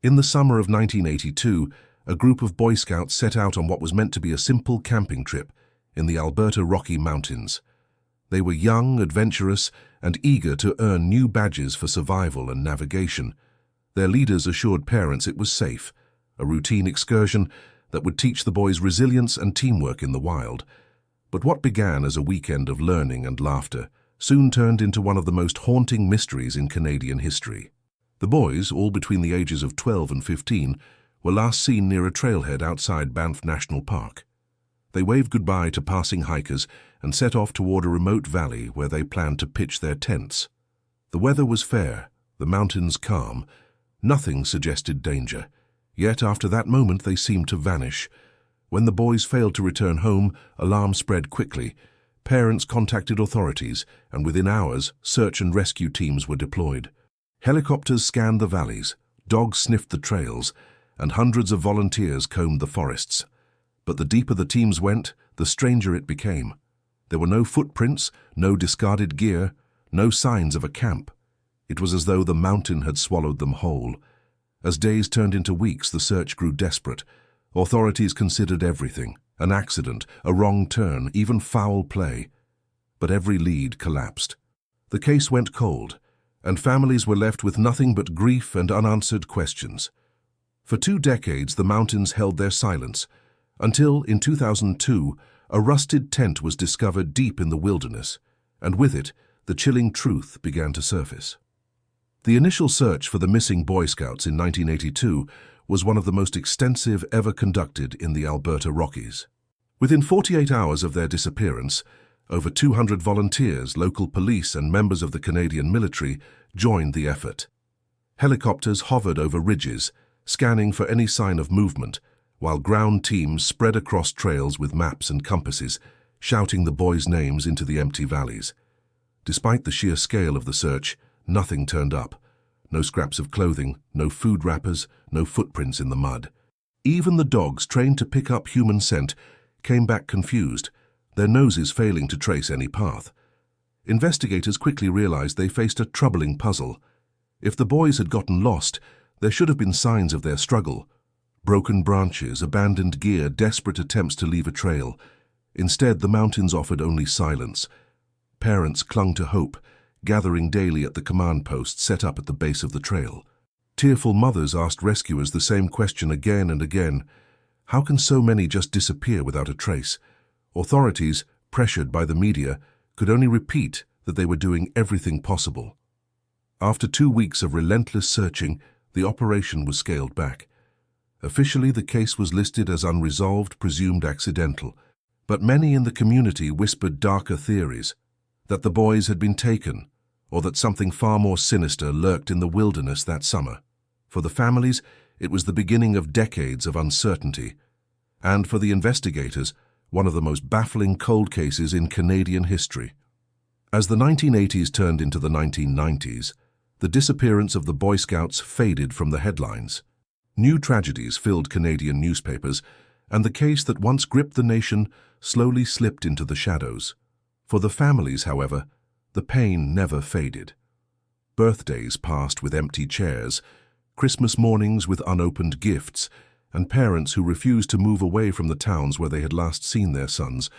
In the summer of 1982, a group of Boy Scouts set out on what was meant to be a simple camping trip in the Alberta Rocky Mountains. They were young, adventurous, and eager to earn new badges for survival and navigation. Their leaders assured parents it was safe, a routine excursion that would teach the boys resilience and teamwork in the wild. But what began as a weekend of learning and laughter soon turned into one of the most haunting mysteries in Canadian history. The boys, all between the ages of 12 and 15, were last seen near a trailhead outside Banff National Park. They waved goodbye to passing hikers and set off toward a remote valley where they planned to pitch their tents. The weather was fair, the mountains calm. Nothing suggested danger. Yet after that moment they seemed to vanish. When the boys failed to return home, alarm spread quickly. Parents contacted authorities, and within hours, search and rescue teams were deployed. Helicopters scanned the valleys, dogs sniffed the trails, and hundreds of volunteers combed the forests. But the deeper the teams went, the stranger it became. There were no footprints, no discarded gear, no signs of a camp. It was as though the mountain had swallowed them whole. As days turned into weeks, the search grew desperate. Authorities considered everything: an accident, a wrong turn, even foul play. But every lead collapsed. The case went cold, and families were left with nothing but grief and unanswered questions. For 2 decades, the mountains held their silence, until, in 2002, a rusted tent was discovered deep in the wilderness, and with it, the chilling truth began to surface. The initial search for the missing Boy Scouts in 1982 was one of the most extensive ever conducted in the Alberta Rockies. Within 48 hours of their disappearance, over 200 volunteers, local police, and members of the Canadian military joined the effort. Helicopters hovered over ridges, scanning for any sign of movement, while ground teams spread across trails with maps and compasses, shouting the boys' names into the empty valleys. Despite the sheer scale of the search, nothing turned up. No scraps of clothing, no food wrappers, no footprints in the mud. Even the dogs, trained to pick up human scent, came back confused, their noses failing to trace any path. Investigators quickly realized they faced a troubling puzzle. If the boys had gotten lost, there should have been signs of their struggle. Broken branches, abandoned gear, desperate attempts to leave a trail. Instead, the mountains offered only silence. Parents clung to hope, gathering daily at the command post set up at the base of the trail. Tearful mothers asked rescuers the same question again and again: how can so many just disappear without a trace? Authorities, pressured by the media, could only repeat that they were doing everything possible. After 2 weeks of relentless searching, the operation was scaled back. Officially, the case was listed as unresolved, presumed accidental, but many in the community whispered darker theories: that the boys had been taken, or that something far more sinister lurked in the wilderness that summer. For the families, it was the beginning of decades of uncertainty, and for the investigators, one of the most baffling cold cases in Canadian history. As the 1980s turned into the 1990s, the disappearance of the Boy Scouts faded from the headlines. New tragedies filled Canadian newspapers, and the case that once gripped the nation slowly slipped into the shadows. For the families, however, the pain never faded. Birthdays passed with empty chairs, Christmas mornings with unopened gifts, and parents who refused to move away from the towns where they had last seen their sons.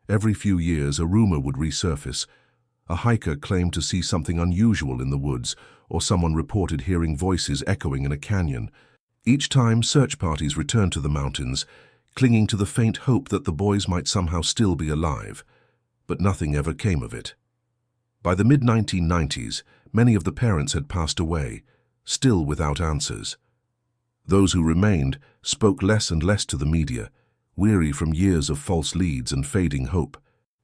Every few years, a rumor would resurface. A hiker claimed to see something unusual in the woods, or someone reported hearing voices echoing in a canyon. Each time, search parties returned to the mountains, clinging to the faint hope that the boys might somehow still be alive. But nothing ever came of it. By the mid-1990s, many of the parents had passed away, still without answers. Those who remained spoke less and less to the media, weary from years of false leads and fading hope.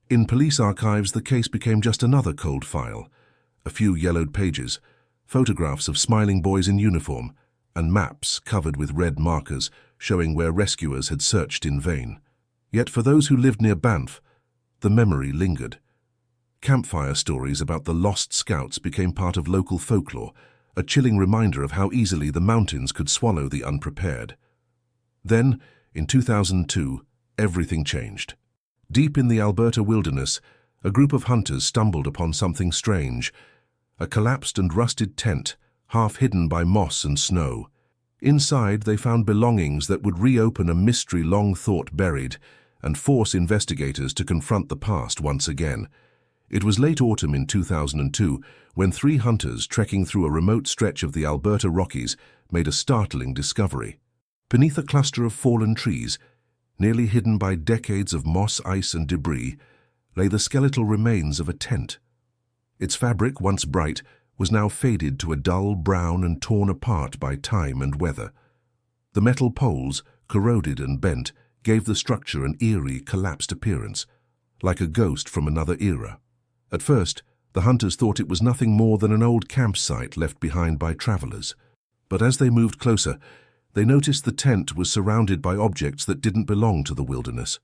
In police archives, the case became just another cold file: a few yellowed pages, photographs of smiling boys in uniform, and maps covered with red markers showing where rescuers had searched in vain. Yet for those who lived near Banff, the memory lingered. Campfire stories about the lost scouts became part of local folklore, a chilling reminder of how easily the mountains could swallow the unprepared. Then, in 2002, everything changed. Deep in the Alberta wilderness, a group of hunters stumbled upon something strange: a collapsed and rusted tent, half hidden by moss and snow. Inside, they found belongings that would reopen a mystery long thought buried and force investigators to confront the past once again. It was late autumn in 2002 when three hunters trekking through a remote stretch of the Alberta Rockies made a startling discovery. Beneath a cluster of fallen trees, nearly hidden by decades of moss, ice, and debris, lay the skeletal remains of a tent. Its fabric, once bright, was now faded to a dull brown and torn apart by time and weather. The metal poles, corroded and bent, gave the structure an eerie, collapsed appearance, like a ghost from another era. At first, the hunters thought it was nothing more than an old campsite left behind by travelers. But as they moved closer, they noticed the tent was surrounded by objects that didn't belong to the wilderness.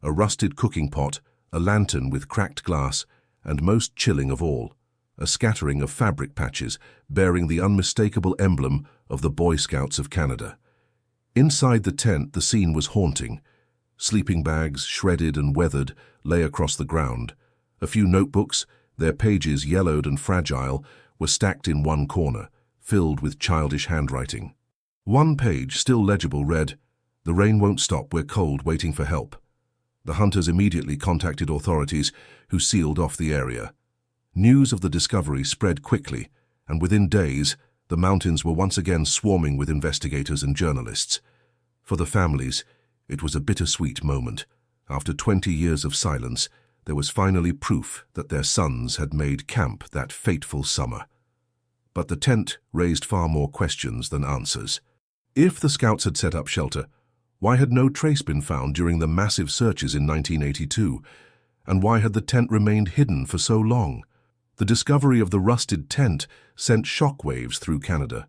A rusted cooking pot, a lantern with cracked glass, and most chilling of all, a scattering of fabric patches bearing the unmistakable emblem of the Boy Scouts of Canada. Inside the tent, the scene was haunting. Sleeping bags, shredded and weathered, lay across the ground. A few notebooks, their pages yellowed and fragile, were stacked in one corner, filled with childish handwriting. One page, still legible, read, "The rain won't stop, we're cold, waiting for help." The hunters immediately contacted authorities, who sealed off the area. News of the discovery spread quickly, and within days, the mountains were once again swarming with investigators and journalists. For the families, it was a bittersweet moment. After 20 years of silence, there was finally proof that their sons had made camp that fateful summer. But the tent raised far more questions than answers. If the scouts had set up shelter, why had no trace been found during the massive searches in 1982? And why had the tent remained hidden for so long? The discovery of the rusted tent sent shockwaves through Canada.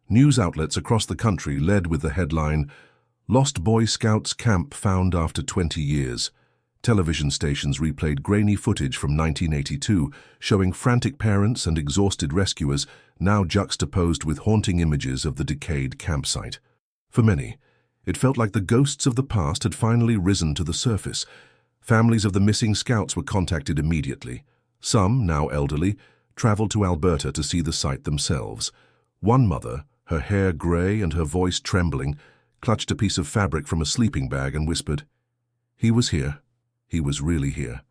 News outlets across the country led with the headline, "Lost Boy Scouts Camp Found After 20 Years." Television stations replayed grainy footage from 1982, showing frantic parents and exhausted rescuers, now juxtaposed with haunting images of the decayed campsite. For many, it felt like the ghosts of the past had finally risen to the surface. Families of the missing scouts were contacted immediately. Some, now elderly, traveled to Alberta to see the site themselves. One mother, her hair gray and her voice trembling, clutched a piece of fabric from a sleeping bag and whispered, "He was here. He was really here."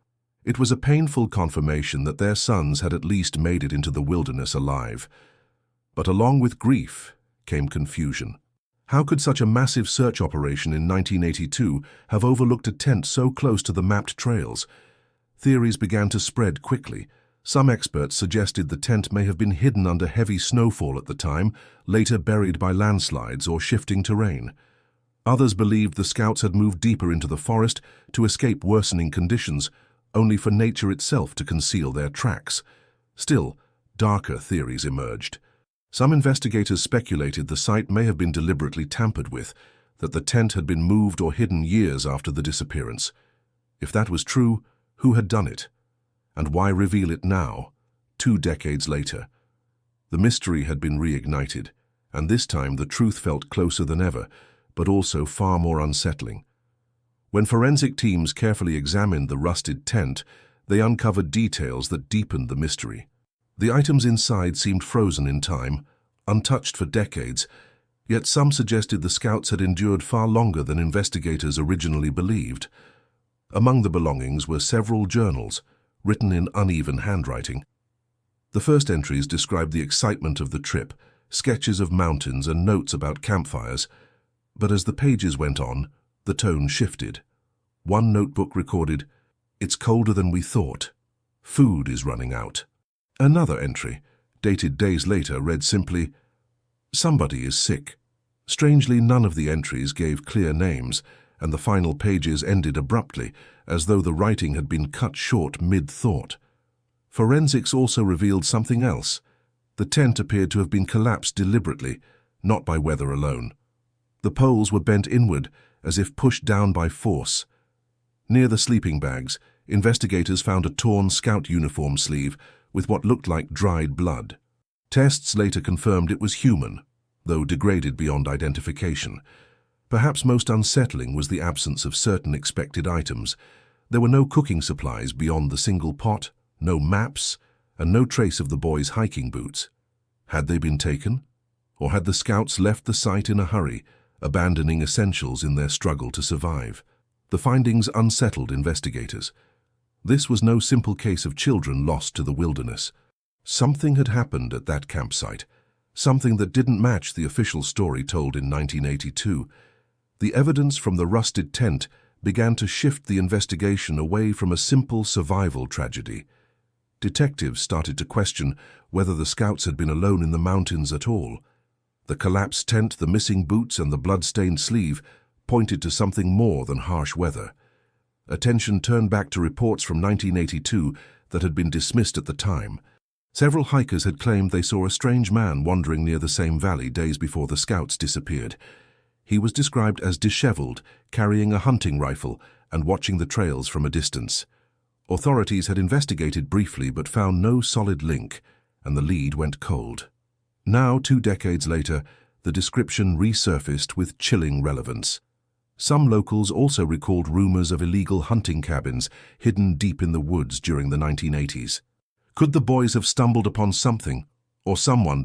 It was a painful confirmation that their sons had at least made it into the wilderness alive. But along with grief came confusion. How could such a massive search operation in 1982 have overlooked a tent so close to the mapped trails? Theories began to spread quickly. Some experts suggested the tent may have been hidden under heavy snowfall at the time, later buried by landslides or shifting terrain. Others believed the scouts had moved deeper into the forest to escape worsening conditions, only for nature itself to conceal their tracks. Still, darker theories emerged. Some investigators speculated the site may have been deliberately tampered with, that the tent had been moved or hidden years after the disappearance. If that was true, who had done it? And why reveal it now, 2 decades later? The mystery had been reignited, and this time the truth felt closer than ever, but also far more unsettling. When forensic teams carefully examined the rusted tent, they uncovered details that deepened the mystery. The items inside seemed frozen in time, untouched for decades, yet some suggested the scouts had endured far longer than investigators originally believed. Among the belongings were several journals, written in uneven handwriting. The first entries described the excitement of the trip, sketches of mountains and notes about campfires. But as the pages went on, the tone shifted. One notebook recorded, "It's colder than we thought. Food is running out." Another entry, dated days later, read simply, "Somebody is sick." Strangely, none of the entries gave clear names, and the final pages ended abruptly, as though the writing had been cut short mid-thought. Forensics also revealed something else. The tent appeared to have been collapsed deliberately, not by weather alone. The poles were bent inward, as if pushed down by force. Near the sleeping bags, investigators found a torn scout uniform sleeve with what looked like dried blood. Tests later confirmed it was human, though degraded beyond identification. Perhaps most unsettling was the absence of certain expected items. There were no cooking supplies beyond the single pot, no maps, and no trace of the boys' hiking boots. Had they been taken? Or had the scouts left the site in a hurry, abandoning essentials in their struggle to survive? The findings unsettled investigators. This was no simple case of children lost to the wilderness. Something had happened at that campsite, something that didn't match the official story told in 1982. The evidence from the rusted tent began to shift the investigation away from a simple survival tragedy. Detectives started to question whether the scouts had been alone in the mountains at all. The collapsed tent, the missing boots, and the blood-stained sleeve pointed to something more than harsh weather. Attention turned back to reports from 1982 that had been dismissed at the time. Several hikers had claimed they saw a strange man wandering near the same valley days before the scouts disappeared. He was described as disheveled, carrying a hunting rifle and watching the trails from a distance. Authorities had investigated briefly but found no solid link, and the lead went cold. Now, 2 decades later, the description resurfaced with chilling relevance. Some locals also recalled rumors of illegal hunting cabins hidden deep in the woods during the 1980s. Could the boys have stumbled upon something, or someone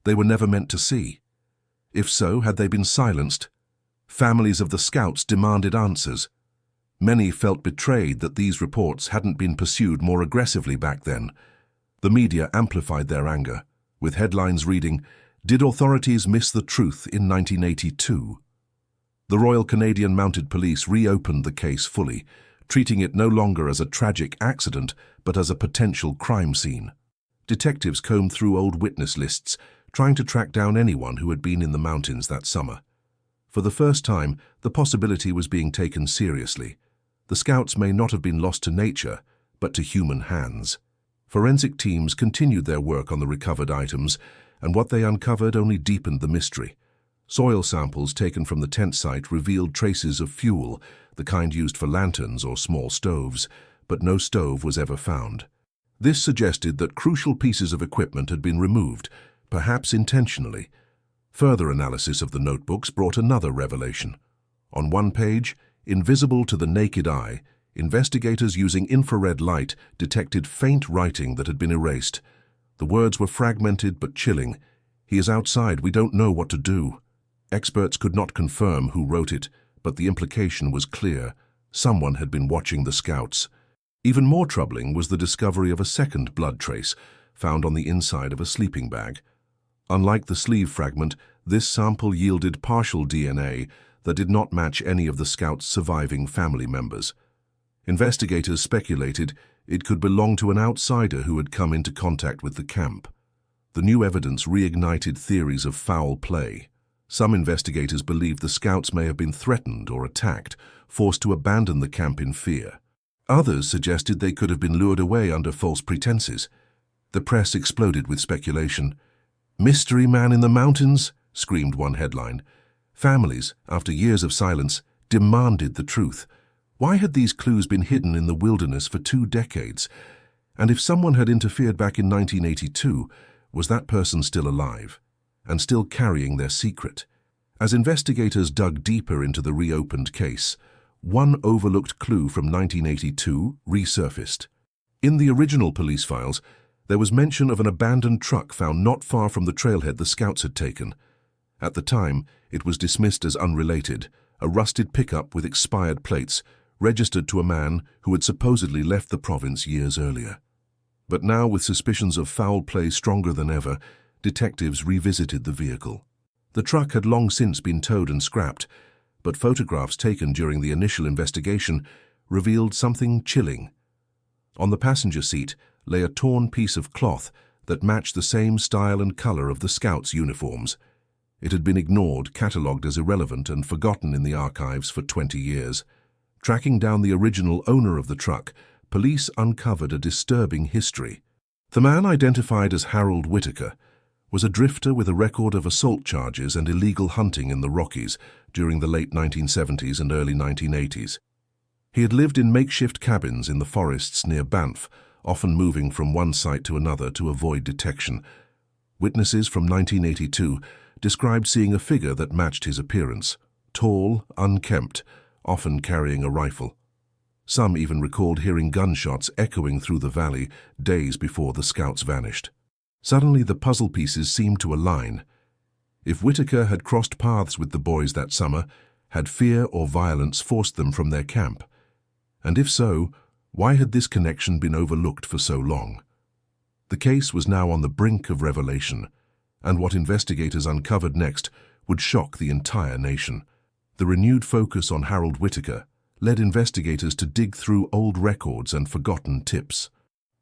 they were never meant to see? If so, had they been silenced? Families of the scouts demanded answers. Many felt betrayed that these reports hadn't been pursued more aggressively back then. The media amplified their anger, with headlines reading, "Did authorities miss the truth in 1982?" The Royal Canadian Mounted Police reopened the case fully, treating it no longer as a tragic accident, but as a potential crime scene. Detectives combed through old witness lists, trying to track down anyone who had been in the mountains that summer. For the first time, the possibility was being taken seriously. The scouts may not have been lost to nature, but to human hands. Forensic teams continued their work on the recovered items, and what they uncovered only deepened the mystery. Soil samples taken from the tent site revealed traces of fuel, the kind used for lanterns or small stoves, but no stove was ever found. This suggested that crucial pieces of equipment had been removed, perhaps intentionally. Further analysis of the notebooks brought another revelation. On one page, invisible to the naked eye, investigators using infrared light detected faint writing that had been erased. The words were fragmented but chilling. "He is outside, we don't know what to do." Experts could not confirm who wrote it, but the implication was clear. Someone had been watching the scouts. Even more troubling was the discovery of a second blood trace, found on the inside of a sleeping bag. Unlike the sleeve fragment, this sample yielded partial DNA that did not match any of the scouts' surviving family members. Investigators speculated it could belong to an outsider who had come into contact with the camp. The new evidence reignited theories of foul play. Some investigators believed the scouts may have been threatened or attacked, forced to abandon the camp in fear. Others suggested they could have been lured away under false pretenses. The press exploded with speculation. "Mystery man in the mountains?" screamed one headline. Families, after years of silence, demanded the truth. Why had these clues been hidden in the wilderness for 2 decades? And if someone had interfered back in 1982, was that person still alive and still carrying their secret? As investigators dug deeper into the reopened case, one overlooked clue from 1982 resurfaced. In the original police files, there was mention of an abandoned truck found not far from the trailhead the scouts had taken. At the time, it was dismissed as unrelated, a rusted pickup with expired plates, registered to a man who had supposedly left the province years earlier. But now, with suspicions of foul play stronger than ever, detectives revisited the vehicle. The truck had long since been towed and scrapped, but photographs taken during the initial investigation revealed something chilling. On the passenger seat lay a torn piece of cloth that matched the same style and color of the scouts' uniforms. It had been ignored, catalogued as irrelevant, and forgotten in the archives for 20 years. Tracking down the original owner of the truck, police uncovered a disturbing history. The man, identified as Harold Whitaker, was a drifter with a record of assault charges and illegal hunting in the Rockies during the late 1970s and early 1980s. He had lived in makeshift cabins in the forests near Banff, often moving from one site to another to avoid detection. Witnesses from 1982 described seeing a figure that matched his appearance, tall, unkempt, often carrying a rifle. Some even recalled hearing gunshots echoing through the valley days before the scouts vanished. Suddenly, the puzzle pieces seemed to align. If Whitaker had crossed paths with the boys that summer, had fear or violence forced them from their camp? And if so, why had this connection been overlooked for so long? The case was now on the brink of revelation, and what investigators uncovered next would shock the entire nation. The renewed focus on Harold Whitaker led investigators to dig through old records and forgotten tips.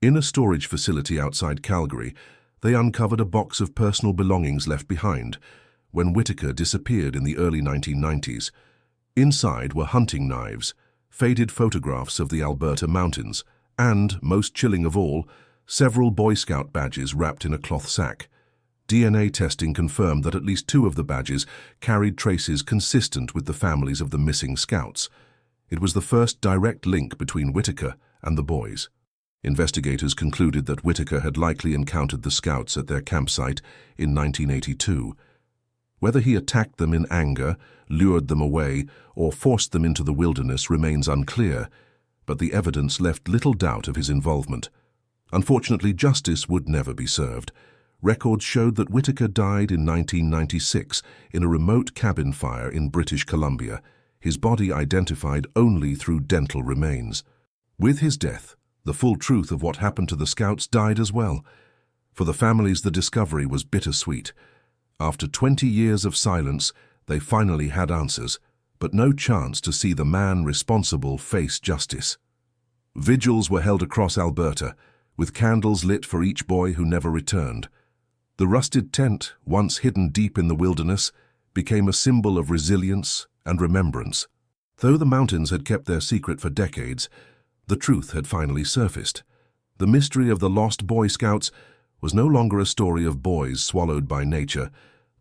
In a storage facility outside Calgary, they uncovered a box of personal belongings left behind when Whitaker disappeared in the early 1990s. Inside were hunting knives, faded photographs of the Alberta Mountains, and, most chilling of all, several Boy Scout badges wrapped in a cloth sack. DNA testing confirmed that at least 2 of the badges carried traces consistent with the families of the missing scouts. It was the first direct link between Whitaker and the boys. Investigators concluded that Whitaker had likely encountered the scouts at their campsite in 1982. Whether he attacked them in anger, lured them away, or forced them into the wilderness remains unclear, but the evidence left little doubt of his involvement. Unfortunately, justice would never be served. Records showed that Whitaker died in 1996 in a remote cabin fire in British Columbia, his body identified only through dental remains. With his death, the full truth of what happened to the scouts died as well. For the families, the discovery was bittersweet. After 20 years of silence, they finally had answers, but no chance to see the man responsible face justice. Vigils were held across Alberta, with candles lit for each boy who never returned. The rusted tent, once hidden deep in the wilderness, became a symbol of resilience and remembrance. Though the mountains had kept their secret for decades, the truth had finally surfaced. The mystery of the lost Boy Scouts was no longer a story of boys swallowed by nature,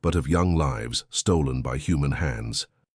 but of young lives stolen by human hands.